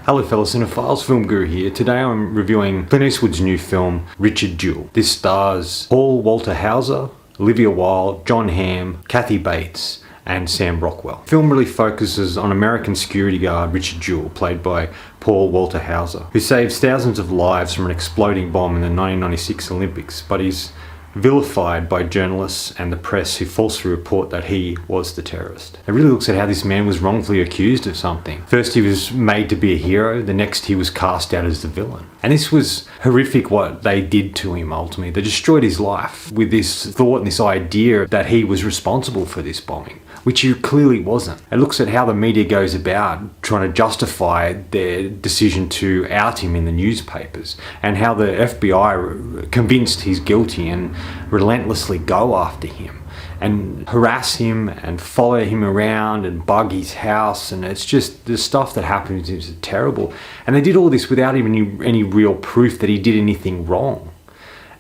Hello fellow cinephiles, Film Guru here. Today I'm reviewing Clint Eastwood's new film, Richard Jewell. This stars Paul Walter Hauser, Olivia Wilde, John Hamm, Kathy Bates, and Sam Rockwell. The film really focuses on American security guard Richard Jewell, played by Paul Walter Hauser, who saves thousands of lives from an exploding bomb in the 1996 Olympics, but he's vilified by journalists and the press who falsely report that he was the terrorist. It really looks at how this man was wrongfully accused of something. First he was made to be a hero, the next he was cast out as the villain. And this was horrific what they did to him ultimately. They destroyed his life with this thought and this idea that he was responsible for this bombing, which he clearly wasn't. It looks at how the media goes about trying to justify their decision to out him in the newspapers, and how the FBI convinced he's guilty and relentlessly go after him and harass him and follow him around and bug his house. And it's just, the stuff that happens is terrible. And they did all this without even any real proof that he did anything wrong.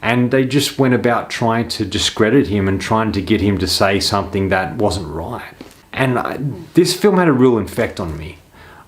And they just went about trying to discredit him and trying to get him to say something that wasn't right. And this film had a real effect on me.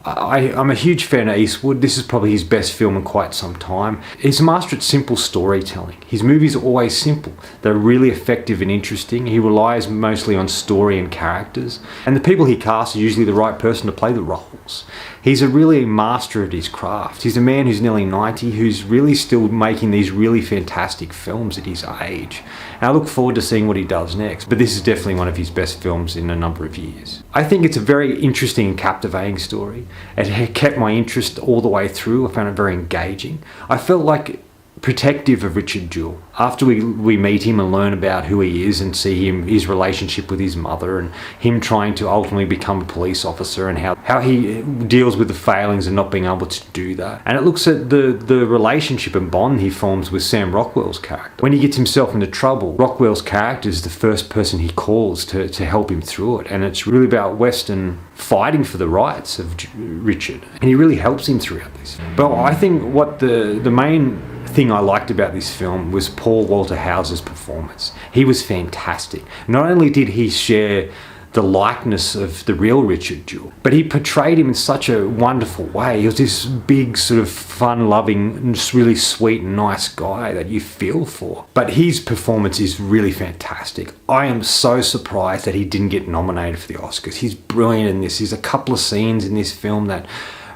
I'm a huge fan of Eastwood. This is probably his best film in quite some time. He's a master at simple storytelling. His movies are always simple. They're really effective and interesting. He relies mostly on story and characters. And the people he casts are usually the right person to play the roles. He's a really master at his craft. He's a man who's nearly 90, who's really still making these really fantastic films at his age. And I look forward to seeing what he does next. But this is definitely one of his best films in a number of years. I think it's a very interesting and captivating story. It kept my interest all the way through. I found it very engaging. I felt like protective of Richard Jewell. After we meet him and learn about who he is and see his relationship with his mother and him trying to ultimately become a police officer and how he deals with the failings and not being able to do that. And it looks at the relationship and bond he forms with Sam Rockwell's character. When he gets himself into trouble, Rockwell's character is the first person he calls to help him through it. And it's really about Weston fighting for the rights of Richard. And he really helps him throughout this. But I think what the main thing I liked about this film was Paul Walter Hauser's performance. He was fantastic. Not only did he share the likeness of the real Richard Jewell, but he portrayed him in such a wonderful way. He was this big, sort of fun-loving, really sweet and nice guy that you feel for. But his performance is really fantastic. I am so surprised that he didn't get nominated for the Oscars. He's brilliant in this. There's a couple of scenes in this film that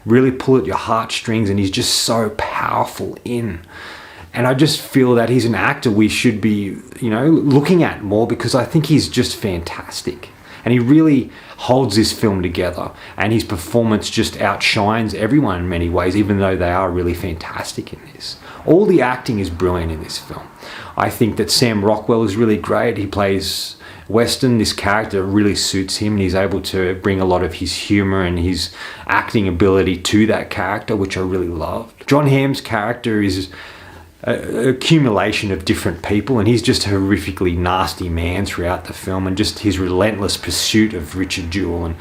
really pull at your heartstrings, and he's just so powerful in. And I just feel that he's an actor we should be, looking at more, because I think he's just fantastic. And he really holds this film together, and his performance just outshines everyone in many ways, even though they are really fantastic in this. All the acting is brilliant in this film. I think that Sam Rockwell is really great. He plays Weston. This character really suits him, and he's able to bring a lot of his humor and his acting ability to that character, which I really loved. John Hamm's character is an accumulation of different people, and he's just a horrifically nasty man throughout the film, and just his relentless pursuit of Richard Jewell and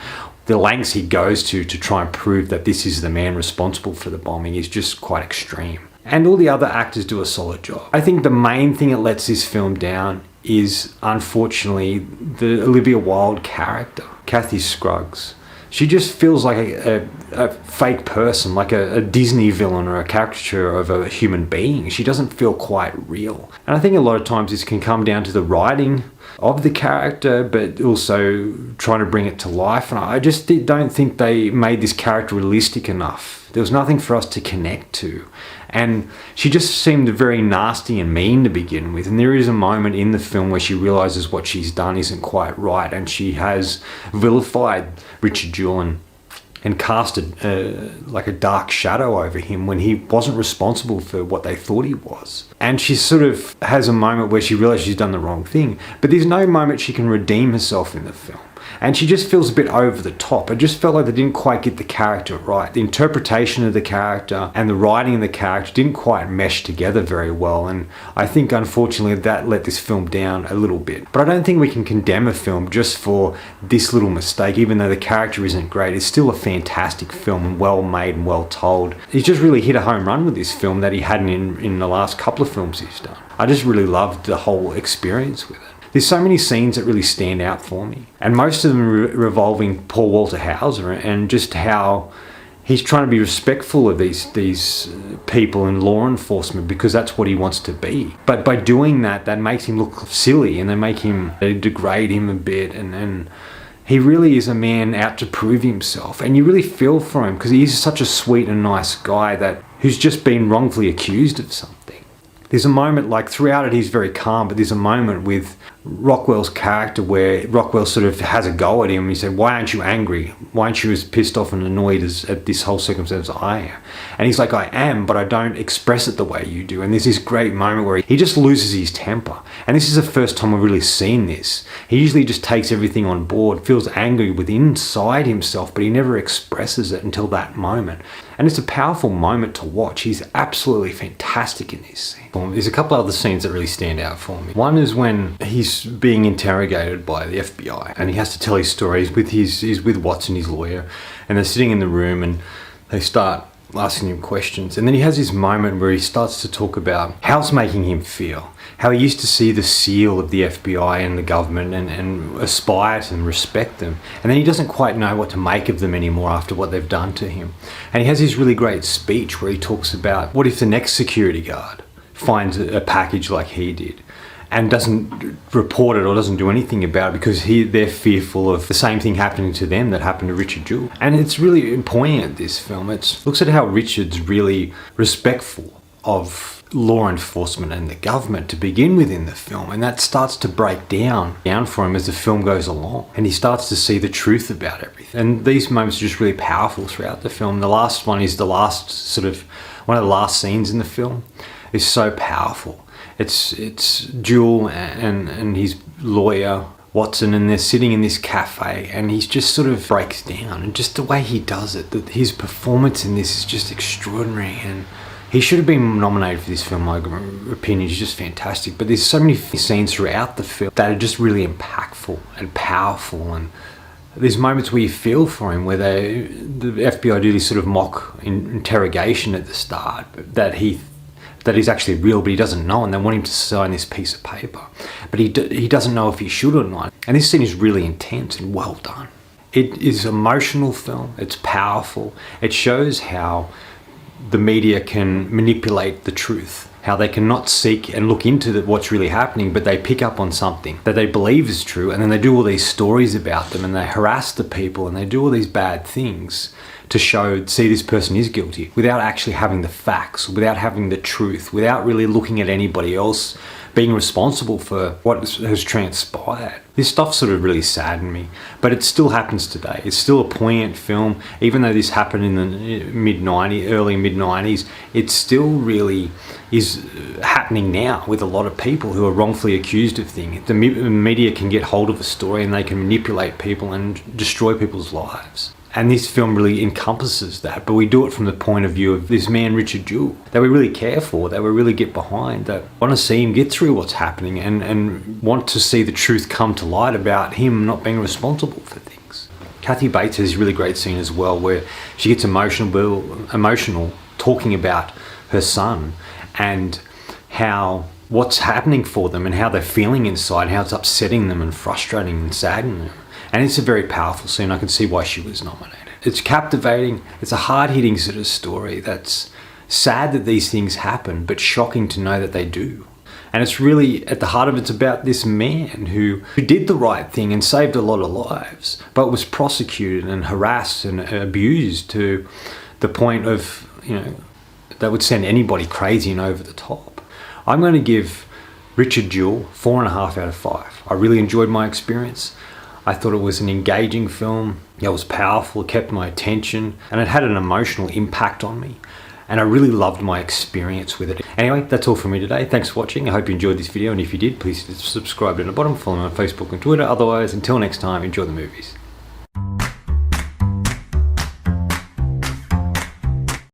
the lengths he goes to try and prove that this is the man responsible for the bombing is just quite extreme. And all the other actors do a solid job. I think the main thing that lets this film down is, unfortunately, the Olivia Wilde character, Kathy Scruggs. She just feels like a fake person, like a Disney villain or a caricature of a human being. She doesn't feel quite real. And I think a lot of times this can come down to the writing of the character, but also trying to bring it to life. And I just don't think they made this character realistic enough. There was nothing for us to connect to. And she just seemed very nasty and mean to begin with. And there is a moment in the film where she realizes what she's done isn't quite right, and she has vilified Richard Jewell and casted like a dark shadow over him when he wasn't responsible for what they thought he was. And she sort of has a moment where she realizes she's done the wrong thing, but there's no moment she can redeem herself in the film. And she just feels a bit over the top. I just felt like they didn't quite get the character right. The interpretation of the character and the writing of the character didn't quite mesh together very well. And I think, unfortunately, that let this film down a little bit. But I don't think we can condemn a film just for this little mistake, even though the character isn't great. It's still a fantastic film and well made and well told. He's just really hit a home run with this film that he hadn't in the last couple of films he's done. I just really loved the whole experience with it. There's so many scenes that really stand out for me, and most of them revolving Paul Walter Hauser and just how he's trying to be respectful of these people in law enforcement because that's what he wants to be. But by doing that, that makes him look silly, and they degrade him a bit, and he really is a man out to prove himself. And you really feel for him because he's such a sweet and nice guy who's just been wrongfully accused of something. There's a moment, like throughout it he's very calm, but there's a moment with Rockwell's character where Rockwell sort of has a go at him. He said, "Why aren't you angry? Why aren't you as pissed off and annoyed at this whole circumstance as I am?" And he's like, "I am, but I don't express it the way you do." And there's this great moment where he just loses his temper. And this is the first time I've really seen this. He usually just takes everything on board, feels angry within inside himself, but he never expresses it until that moment. And it's a powerful moment to watch. He's absolutely fantastic in this scene. There's a couple other scenes that really stand out for me. One is when he's being interrogated by the FBI and he has to tell his story. He's with Watson, his lawyer, and they're sitting in the room and they start asking him questions. And then he has this moment where he starts to talk about how it's making him feel. How he used to see the seal of the FBI and the government and aspire to them, respect them. And then he doesn't quite know what to make of them anymore after what they've done to him. And he has this really great speech where he talks about what if the next security guard finds a package like he did and doesn't report it or doesn't do anything about it because they're fearful of the same thing happening to them that happened to Richard Jewell. And it's really poignant, this film. It looks at how Richard's really respectful of law enforcement and the government to begin with in the film, and that starts to break down for him as the film goes along, and he starts to see the truth about everything. And these moments are just really powerful throughout the film. The last one is one of the last scenes in the film is so powerful. It's Jewell and his lawyer Watson, and they're sitting in this cafe, and he just sort of breaks down, and just the way he does it, his performance in this is just extraordinary. And he should have been nominated for this film, in my opinion. He's just fantastic. But there's so many scenes throughout the film that are just really impactful and powerful. And there's moments where you feel for him, where the FBI do this sort of mock interrogation at the start that he's actually real, but he doesn't know, and they want him to sign this piece of paper. But he doesn't know if he should or not. And this scene is really intense and well done. It is an emotional film. It's powerful. It shows how the media can manipulate the truth, how they cannot seek and look into what's really happening, but they pick up on something that they believe is true, and then they do all these stories about them, and they harass the people, and they do all these bad things to see this person is guilty without actually having the facts, without having the truth, without really looking at anybody else being responsible for what has transpired. This stuff sort of really saddened me, but it still happens today. It's still a poignant film. Even though this happened in the early mid-90s, it still really is happening now with a lot of people who are wrongfully accused of things. The media can get hold of a story and they can manipulate people and destroy people's lives. And this film really encompasses that, but we do it from the point of view of this man, Richard Jewell, that we really care for, that we really get behind, that want to see him get through what's happening and want to see the truth come to light about him not being responsible for things. Kathy Bates has a really great scene as well where she gets emotional talking about her son and what's happening for them and how they're feeling inside, how it's upsetting them and frustrating and saddening them. And it's a very powerful scene. I can see why she was nominated. It's captivating. It's a hard-hitting sort of story that's sad that these things happen, but shocking to know that they do. And it's really, at the heart of it's about this man who did the right thing and saved a lot of lives, but was prosecuted and harassed and abused to the point of, that would send anybody crazy and over the top. I'm going to give Richard Jewell 4.5 out of 5. I really enjoyed my experience. I thought it was an engaging film. It was powerful, it kept my attention, and it had an emotional impact on me. And I really loved my experience with it. Anyway, that's all from me today. Thanks for watching. I hope you enjoyed this video, and if you did, please subscribe down the bottom, follow me on Facebook and Twitter. Otherwise, until next time, enjoy the movies.